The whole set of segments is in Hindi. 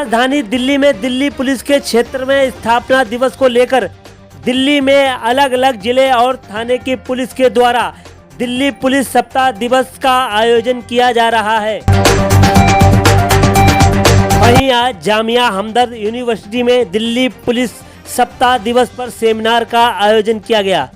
राजधानी दिल्ली में दिल्ली पुलिस के क्षेत्र में स्थापना दिवस को लेकर दिल्ली में अलग अलग जिले और थाने की पुलिस के द्वारा दिल्ली पुलिस सप्ताह दिवस का आयोजन किया जा रहा है। वहीं आज जामिया हमदर्द यूनिवर्सिटी में दिल्ली पुलिस सप्ताह दिवस पर सेमिनार का आयोजन किया गया।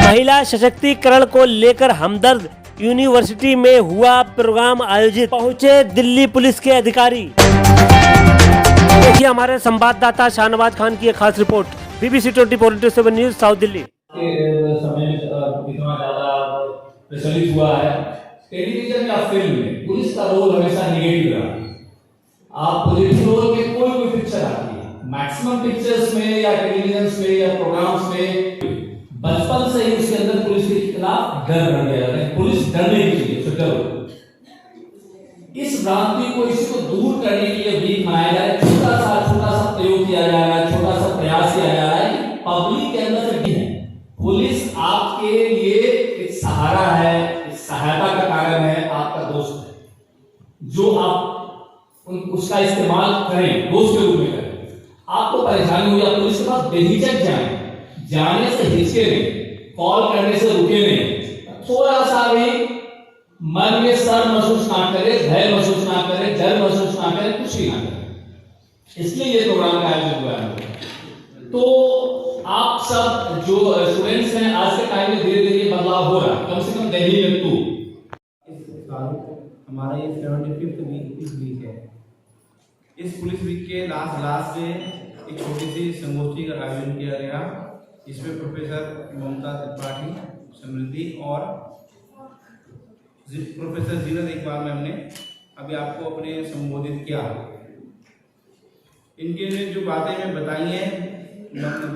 महिला सशक्तिकरण को लेकर हमदर्द यूनिवर्सिटी में हुआ प्रोग्राम आयोजित पहुंचे दिल्ली पुलिस के अधिकारी। देखिए हमारे संवाददाता शाहनवाज खान की एक खास report, BBC 24/7 news, south Delhi. समय इतना ज्यादा प्रचलित हुआ है, टेलीविजन या फिल्म में पुलिस का रोल हमेशा नेगेटिव रहा। आप पॉजिटिव रोल में कोई पिक्चर आती है, मैक्सिमम पिक्चर्स में या टेलीविजन में या प्रोग्राम्स में बचपन से ही उसके अंदर पुलिस के खिलाफ डर बन गया है। पुलिस डरने की चीज है, डरो। इस भ्रांति को, इसी को दूर करने के लिए भी मनाया जा रहा है। छोटा सा प्रयोग किया जा रहा है, छोटा सा प्रयास किया जा रहा है। पब्लिक के अंदर से भी है, पुलिस आपके लिए एक सहारा है, एक सहायता का कारण है, आपका दोस्त है। जो आप उसका इस्तेमाल करें, दोस्त के रूप में करें। आपको परेशानी हो या पुलिस के पास बेहिचक जाए, जाने से हिचके नहीं, कॉल करने से रुके नहीं। थोड़ा सा भी मन में शर्म महसूस ना करे, भय महसूस ना करे, डर महसूस ना करे, कुछ भी ना करे। इसलिए ये प्रोग्राम का आयोजन हुआ है। तो आप सब जो स्टूडेंट्स हैं, आज के टाइम में धीरे धीरे बदलाव हो रहा है, कम से कम दिल्ली में तो इस साल हमारा ये 75th वीक है। इस पुलिस वीक के लास्ट में एक छोटी सी संगोष्ठी का आयोजन किया गया, जिसमें प्रोफेसर ममता त्रिपाठी समृद्धि और प्रोफेसर जीनत इकबाल मैम ने अभी आपको अपने संबोधित किया। इनके ने जो बातें मैं बताई हैं,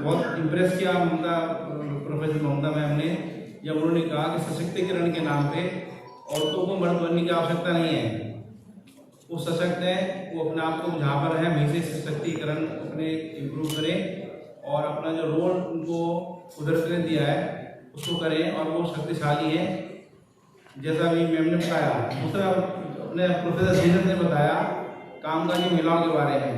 बहुत इम्प्रेस किया प्रोफेसर ममता मैम ने, जब उन्होंने कहा कि सशक्तिकरण के नाम पे औरतों को मर्द बनने की आवश्यकता नहीं है। वो सशक्त है, वो अपने आप को जहाँ पर है वहीं से सशक्तिकरण अपने इम्प्रूव करें और अपना जो रोल उनको उधर से दिया है उसको करें, और वो शक्तिशाली है, जैसा भी मैम ने बताया। दूसरा अपने प्रोफेसर जीनत ने बताया कामकाजी महिलाओं के बारे में।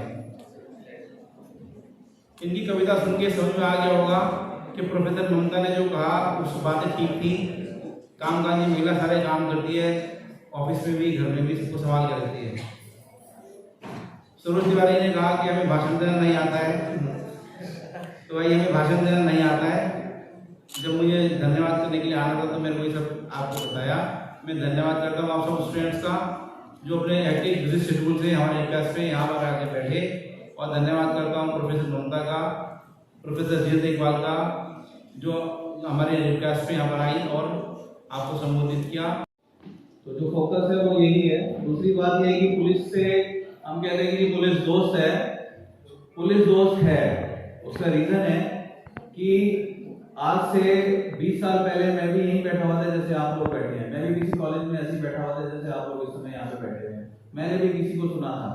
इनकी कविता सुन के समझ में आ गया होगा कि प्रोफेसर ममता ने जो कहा उस बातें ठीक थी। कामकाजी महिला सारे काम करती है, ऑफिस में भी, घर में भी, सबको संभाल कर रखती है। सरोज तिवारी ने कहा कि हमें भाषण देना नहीं आता है, तो भाई हमें भाषण देना नहीं आता है। जब मुझे धन्यवाद करने के लिए आना था तो मैंने वही सब आपको बताया। मैं धन्यवाद करता हूँ आप सब स्टूडेंट्स का, जो अपने एक्टिव बिजी शेड्यूल से हमारे क्लास पे यहाँ पर आके बैठे, और धन्यवाद करता हूँ प्रोफेसर ममता का, प्रोफेसर जीनत इकबाल का, जो हमारे क्लास पे यहाँ पर आई और आपको संबोधित किया। तो जो फोकस है वो यही है। दूसरी बात यह है कि पुलिस से हम कहते हैं कि पुलिस दोस्त है। पुलिस दोस्त है, उसका रीजन है कि आज से 20 साल पहले मैं भी यहीं बैठा हुआ था जैसे आप लोग बैठे हैं। मैं भी किसी कॉलेज में ऐसे ही बैठा हुआ था जैसे आप लोग इस समय यहाँ पे बैठे हैं। मैंने भी किसी को सुना था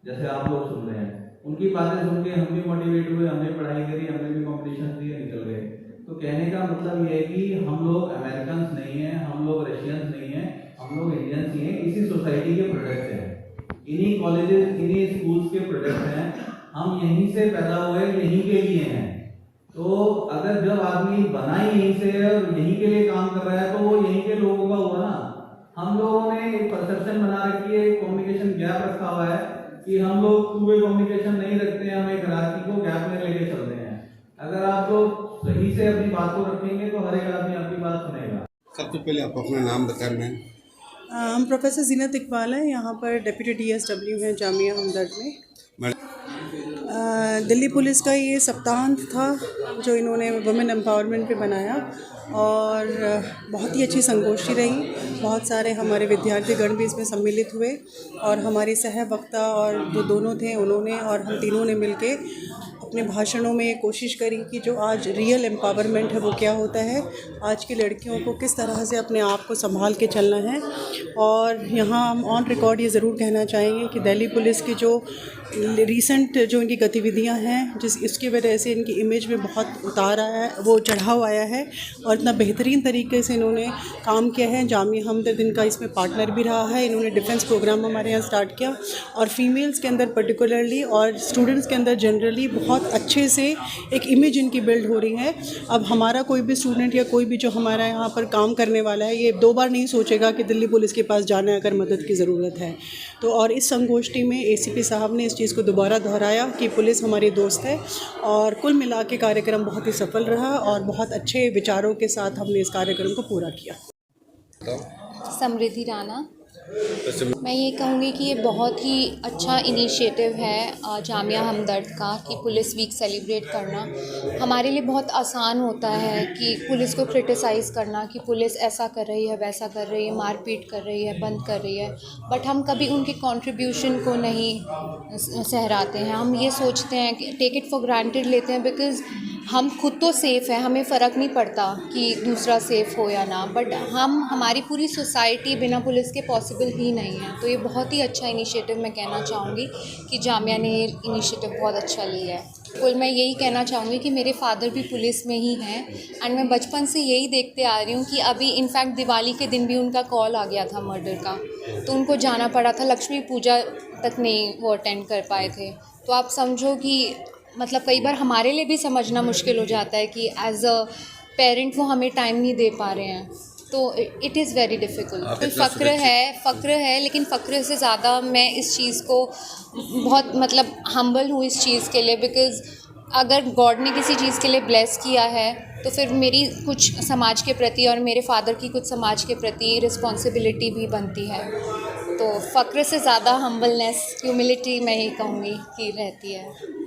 जैसे आप लोग सुन रहे हैं। उनकी बातें सुन के हम भी मोटिवेट हुए, हमने पढ़ाई करी, हमने भी कॉम्पिटिशन दिए, निकल गए। तो कहने का मतलब ये है कि हम लोग अमेरिकन नहीं हैं, हम लोग रशियंस नहीं हैं, हम लोग इंडियंस ही हैं। इसी सोसाइटी के प्रोडक्ट हैं, इन्हीं कॉलेजेस, इन्हीं स्कूल्स के प्रोडक्ट हैं। हम यहीं से पैदा हुए, यहीं के लिए हैं। तो अगर जब आदमी बना ही यहीं से है और यहीं के लिए काम कर रहा है, तो वो यहीं के लोगों का हुआ ना। हम लोगों ने एक परसेप्शन बना रखी है, कम्युनिकेशन गैप रखा हुआ है कि हम लोग टू वे कम्युनिकेशन नहीं रखते हैं, हम एक हायरार्की को गैप में लेके चलते हैं। अगर आप लोग सही से अपनी बात को रखेंगे तो हर एक आदमी आपकी बात सुनेगा। सबसे पहले आप अपना नाम बताएं। मैम, हम प्रोफेसर जीनत इकबाल हैं, यहाँ पर डेप्यूटी DSW हैं जामिया हमदर्द में। दिल्ली पुलिस का ये सप्ताहांत था जो इन्होंने वुमेन एम्पावरमेंट पे बनाया, और बहुत ही अच्छी संगोष्ठी रही। बहुत सारे हमारे विद्यार्थीगण भी इसमें सम्मिलित हुए, और हमारी सह वक्ता और जो दोनों थे उन्होंने और हम तीनों ने मिलके अपने भाषणों में कोशिश करी कि जो आज रियल एम्पावरमेंट है वो क्या होता है, आज की लड़कियों को किस तरह से अपने आप को संभाल के चलना है। और यहाँ हम ऑन रिकॉर्ड ये ज़रूर कहना चाहेंगे कि दिल्ली पुलिस की जो रीसेंट जो इनकी गतिविधियाँ हैं, इसकी वजह से इनकी इमेज में बहुत उतार आया है, वो चढ़ाव आया है और इतना बेहतरीन तरीके से इन्होंने काम किया है। जामिया हमदर्द इनका इसमें पार्टनर भी रहा है। इन्होंने डिफेंस प्रोग्राम हमारे यहाँ स्टार्ट किया और फीमेल्स के अंदर पर्टिकुलरली और स्टूडेंट्स के अंदर जनरली बहुत अच्छे से एक इमेज इनकी बिल्ड हो रही है। अब हमारा कोई भी स्टूडेंट या कोई भी जो हमारा यहाँ पर काम करने वाला है, ये 2 बार नहीं सोचेगा कि दिल्ली पुलिस के पास जाना है अगर मदद की ज़रूरत है तो। और इस संगोष्ठी में ACP साहब ने इस चीज़ को दोबारा दोहराया कि पुलिस हमारी दोस्त है और कुल मिला के कार्यक्रम बहुत ही सफल रहा और बहुत अच्छे विचारों के साथ हमने इस कार्यक्रम को पूरा किया। समृद्धि राणा। मैं ये कहूँगी कि ये बहुत ही अच्छा इनिशिएटिव है जामिया हमदर्द का कि पुलिस वीक सेलिब्रेट करना। हमारे लिए बहुत आसान होता है कि पुलिस को क्रिटिसाइज़ करना कि पुलिस ऐसा कर रही है, वैसा कर रही है, मारपीट कर रही है, बंद कर रही है, बट हम कभी उनके कंट्रीब्यूशन को नहीं सहराते हैं। हम ये सोचते हैं कि टेक इट फॉर ग्रांटेड लेते हैं बिकॉज़ हम खुद तो सेफ़ हैं, हमें फ़र्क नहीं पड़ता कि दूसरा सेफ़ हो या ना, बट हमारी पूरी सोसाइटी बिना पुलिस के पॉसिबल ही नहीं है। तो ये बहुत ही अच्छा इनिशिएटिव मैं कहना चाहूँगी कि जामिया ने ये इनिशिएटिव बहुत अच्छा लिया है। कुल मैं यही कहना चाहूँगी कि मेरे फादर भी पुलिस में ही हैं एंड मैं बचपन से यही देखते आ रही हूँ कि अभी इनफैक्ट दिवाली के दिन भी उनका कॉल आ गया था मर्डर का, तो उनको जाना पड़ा था, लक्ष्मी पूजा तक नहीं वो अटेंड कर पाए थे। तो आप समझो कि मतलब कई बार हमारे लिए भी समझना मुश्किल हो जाता है कि एज अ पेरेंट वो हमें टाइम नहीं दे पा रहे हैं, तो इट इज़ वेरी डिफ़िकल्ट। तो फ़क्र है, लेकिन फ़क्र से ज़्यादा मैं इस चीज़ को बहुत मतलब हम्बल हूँ इस चीज़ के लिए, बिकॉज़ अगर गॉड ने किसी चीज़ के लिए ब्लेस किया है तो फिर मेरी कुछ समाज के प्रति और मेरे फादर की कुछ समाज के प्रति रिस्पॉन्सिबिलिटी भी बनती है। तो फ़क्र से ज़्यादा हम्बलनेस, ह्यूमिलिटी मैं ही कहूँगी कि रहती है।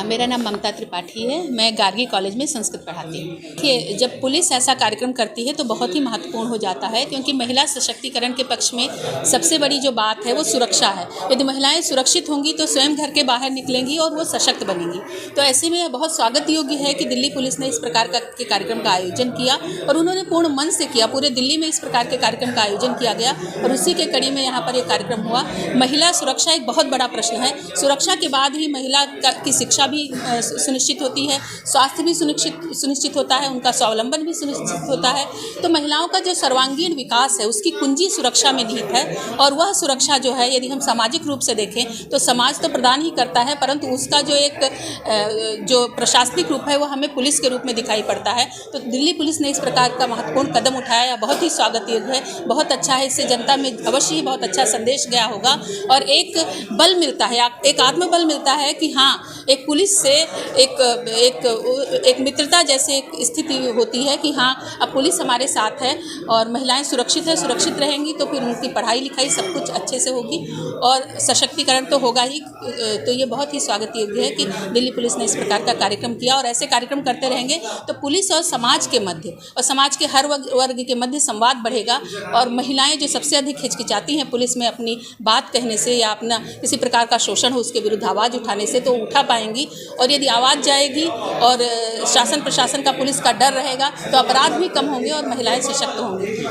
मेरा नाम ममता त्रिपाठी है। मैं गार्गी कॉलेज में संस्कृत पढ़ाती हूँ। देखिए, जब पुलिस ऐसा कार्यक्रम करती है तो बहुत ही महत्वपूर्ण हो जाता है, क्योंकि महिला सशक्तिकरण के पक्ष में सबसे बड़ी जो बात है वो सुरक्षा है। यदि महिलाएं सुरक्षित होंगी तो स्वयं घर के बाहर निकलेंगी और वो सशक्त बनेंगी। तो ऐसे में बहुत स्वागत योग्य है कि दिल्ली पुलिस ने इस प्रकार के कार्यक्रम का आयोजन किया और उन्होंने पूर्ण मन से किया। पूरे दिल्ली में इस प्रकार के कार्यक्रम का आयोजन किया गया और उसी के कड़ी में यहाँ पर एक कार्यक्रम हुआ। महिला सुरक्षा एक बहुत बड़ा प्रश्न है। सुरक्षा के बाद ही महिला की शिक्षा भी सुनिश्चित होती है, स्वास्थ्य भी सुनिश्चित होता है, उनका स्वावलंबन भी सुनिश्चित होता है। तो महिलाओं का जो सर्वांगीण विकास है उसकी कुंजी सुरक्षा में निहित है और वह सुरक्षा जो है यदि हम सामाजिक रूप से देखें तो समाज तो प्रदान ही करता है, परंतु उसका जो एक जो प्रशासनिक रूप है वो हमें पुलिस के रूप में दिखाई पड़ता है। तो दिल्ली पुलिस ने इस प्रकार का महत्वपूर्ण कदम उठाया, बहुत ही स्वागत योग्य है, बहुत अच्छा है। इससे जनता में अवश्य ही बहुत अच्छा संदेश गया होगा और एक बल मिलता है, एक आत्मबल मिलता है कि हाँ, एक पुलिस से एक मित्रता जैसे एक स्थिति होती है कि हाँ, अब पुलिस हमारे साथ है और महिलाएं सुरक्षित है, सुरक्षित रहेंगी तो फिर उनकी पढ़ाई लिखाई सब कुछ अच्छे से होगी और सशक्तिकरण तो होगा ही। तो ये बहुत ही स्वागत योग्य है कि दिल्ली पुलिस ने इस प्रकार का कार्यक्रम किया और ऐसे कार्यक्रम करते रहेंगे तो पुलिस और समाज के मध्य और समाज के हर वर्ग के मध्य संवाद बढ़ेगा और महिलाएं जो सबसे अधिक हिचकिचाती हैं पुलिस में अपनी बात कहने से या अपना किसी प्रकार का शोषण हो उसके विरुद्ध आवाज़ उठाने से, तो उठा पाएंगी। और यदि आवाज़ जाएगी और शासन प्रशासन का पुलिस का डर रहेगा तो अपराध भी कम होंगे और महिलाएं सशक्त होंगी।